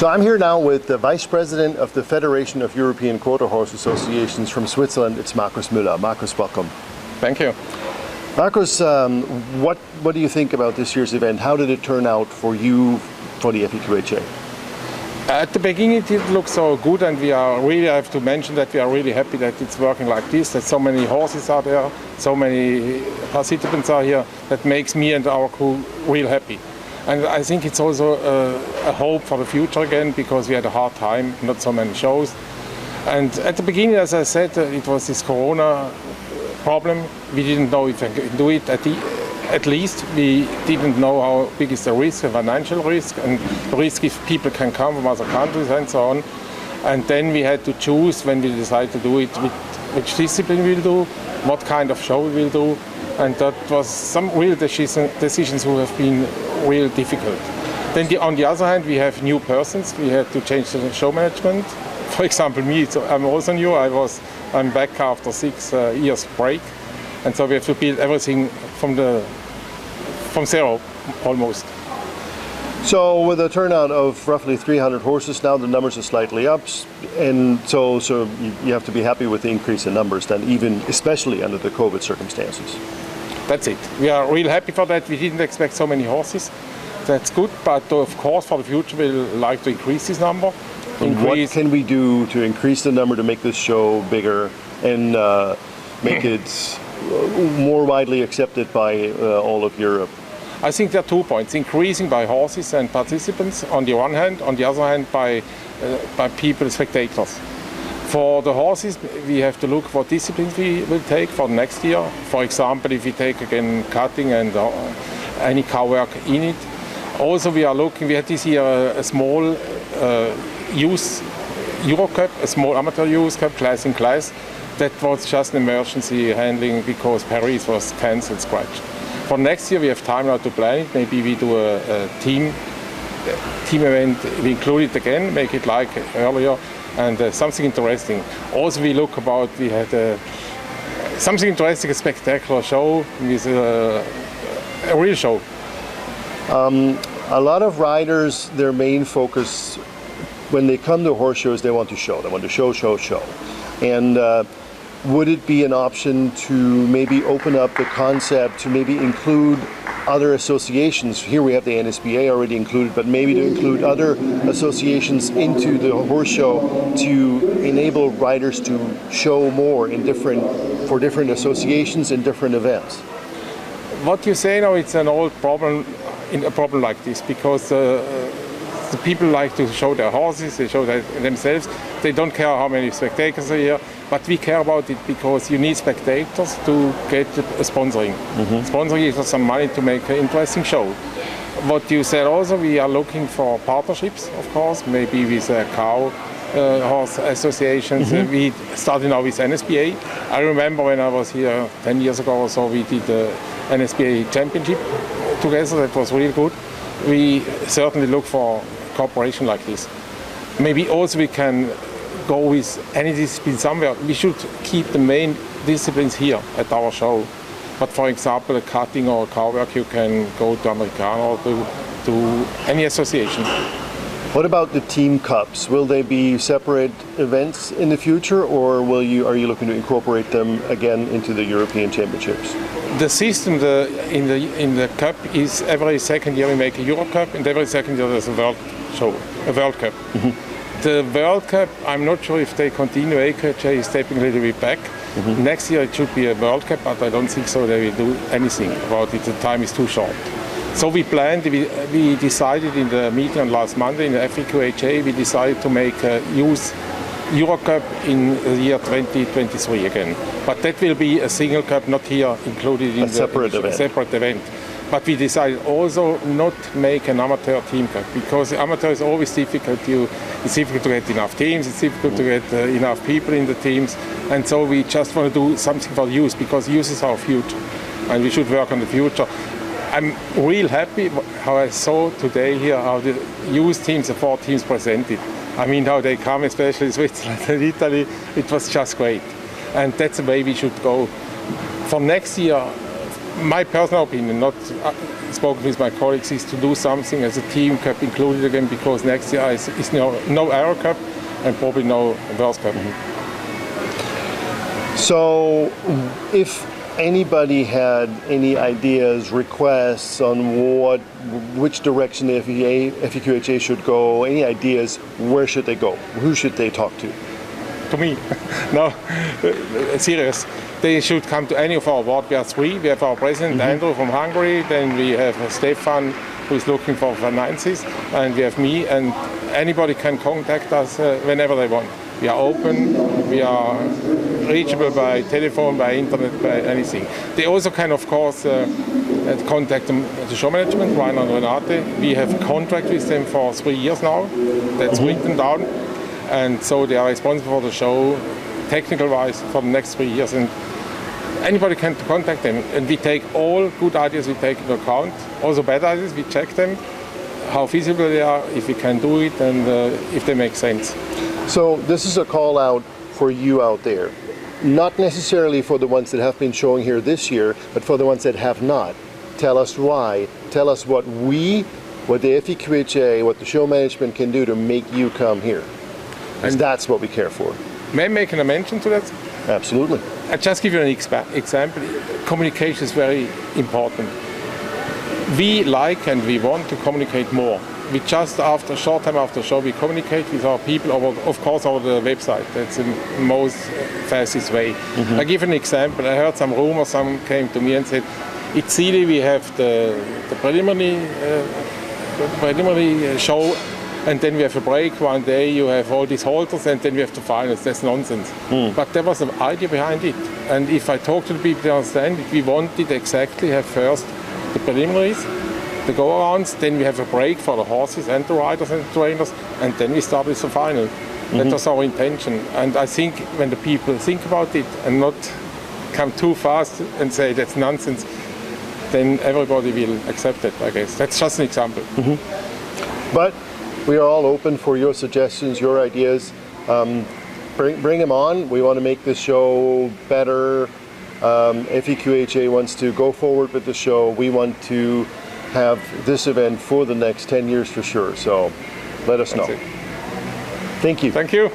So I'm here now with the Vice President of the Federation of European Quarter Horse Associations from Switzerland. It's Markus Mueller. Markus, welcome. Thank you. Markus, what do you think about this year's event? How did it turn out for you for the ECQH? At the beginning it didn't look so good, and I have to mention that we are really happy that it's working like this, that so many horses are there, so many participants are here. That makes me and our crew real happy. And I think it's also a hope for the future again, because we had a hard time, not so many shows. And at the beginning, as I said, it was this Corona problem. We didn't know if I could do it. At least we didn't know how big is the risk, the financial risk, and the risk if people can come from other countries and so on. And then we had to choose, when we decided to do it, which discipline we'll do, what kind of show we will do. And that was some real decisions who have been real difficult. Then on the other hand, we have new persons. We had to change the show management. For example, me, so I'm also new. I'm back after 6 years break. And so we have to build everything from zero, almost. So with a turnout of roughly 300 horses now, the numbers are slightly up, and so you have to be happy with the increase in numbers then, even especially under the COVID circumstances. That's it. We are real happy for that. We didn't expect so many horses. That's good, but of course for the future we'll like to increase this number. What can we do to increase the number to make this show bigger and make it more widely accepted by all of Europe? I think there are 2 points: increasing by horses and participants on the one hand, on the other hand by people, spectators. For the horses, we have to look what disciplines we will take for next year. For example, if we take again cutting and any cow work in it. Also, we had this year a small youth Euro Cup, a small amateur youth cup, class in class. That was just an emergency handling because Paris was cancelled, scratched. For next year, we have time now to plan it. Maybe we do a team event. We include it again, make it like earlier, and something interesting. Also, we had something interesting, a spectacular show with a real show. A lot of riders, their main focus when they come to horse shows, they want to show. They want to show. And would it be an option to maybe open up the concept to maybe include other associations? Here we have the NSBA already included, but maybe to include other associations into the horse show to enable riders to show more for different associations and different events. What you say now, it's an old problem in a problem like this, because the people like to show their horses, they show themselves. They don't care how many spectators are here, but we care about it because you need spectators to get sponsoring. Sponsoring is some money to make an interesting show. What you said also, we are looking for partnerships, of course, maybe with cow horse associations. We started now with NSBA. I remember when I was here 10 years ago or so, we did the NSBA championship together. That was really good. We certainly look for cooperation like this. Maybe also we can go with any discipline somewhere. We should keep the main disciplines here at our show. But for example, a cutting or a cow work, you can go to Americano or to any association. What about the team cups? Will they be separate events in the future, or are you looking to incorporate them again into the European Championships? The system in the cup is every second year we make a Euro Cup, and every second year there's a World Cup. The World Cup, I'm not sure if they continue. ECQH is stepping a little bit back. Next year it should be a World Cup, but I don't think so they will do anything about it. The time is too short. So we decided in the meeting on last Monday in the ECQH, we decided to make a youth Euro Cup in the year 2023 again. But that will be a single cup, not here included in a separate event. But we decided also not make an amateur team cup, because amateur is always difficult. It's difficult to get enough teams, it's difficult to get enough people in the teams. And so we just want to do something for youth, because youth is our future. And we should work on the future. I'm real happy how I saw today here how the youth teams, the 4 teams presented. I mean, how they come, especially Switzerland and Italy, it was just great. And that's the way we should go. For next year, my personal opinion, spoken with my colleagues, is to do something as a team cup included again, because next year is no Aero Cup and probably no World Cup. So, if anybody had any ideas, requests on which direction the ECQH should go, any ideas, where should they go? Who should they talk to? To me. No, serious. They should come to any of our board. We are three. We have our president, Andrew, from Hungary. Then we have Stefan, who is looking for finances. And we have me. And anybody can contact us whenever they want. We are open. We are reachable by telephone, by internet, by anything. They also can, of course, contact the show management, Rainer and Renate. We have a contract with them for 3 years now. That's written down. And so they are responsible for the show, technical-wise, for the next 3 years. And anybody can contact them. And we take all good ideas, we take into account. Also bad ideas, we check them, how feasible they are, if we can do it, and if they make sense. So this is a call out for you out there. Not necessarily for the ones that have been showing here this year, but for the ones that have not. Tell us why. Tell us what the ECQH, what the show management can do to make you come here. And that's what we care for. May I make a mention to that? Absolutely. I'll just give you an example. Communication is very important. We like and we want to communicate more. We just, after a short time after the show, we communicate with our people, of course, over the website. That's the most fastest way. I'll give an example. I heard some rumors, some came to me and said, it's silly, we have the preliminary show, and then we have a break one day, you have all these halters, and then we have the finals. That's nonsense. But there was an idea behind it. And if I talk to the people, they understand it. We wanted exactly have first the preliminaries, the go-arounds, then we have a break for the horses and the riders and the trainers, and then we start with the final. That was our intention. And I think when the people think about it and not come too fast and say that's nonsense, then everybody will accept it, I guess. That's just an example. But we are all open for your suggestions, your ideas. Bring them on. We want to make this show better. ECQH wants to go forward with the show. We want to have this event for the next 10 years for sure. So let us know. That's it. Thank you. Thank you.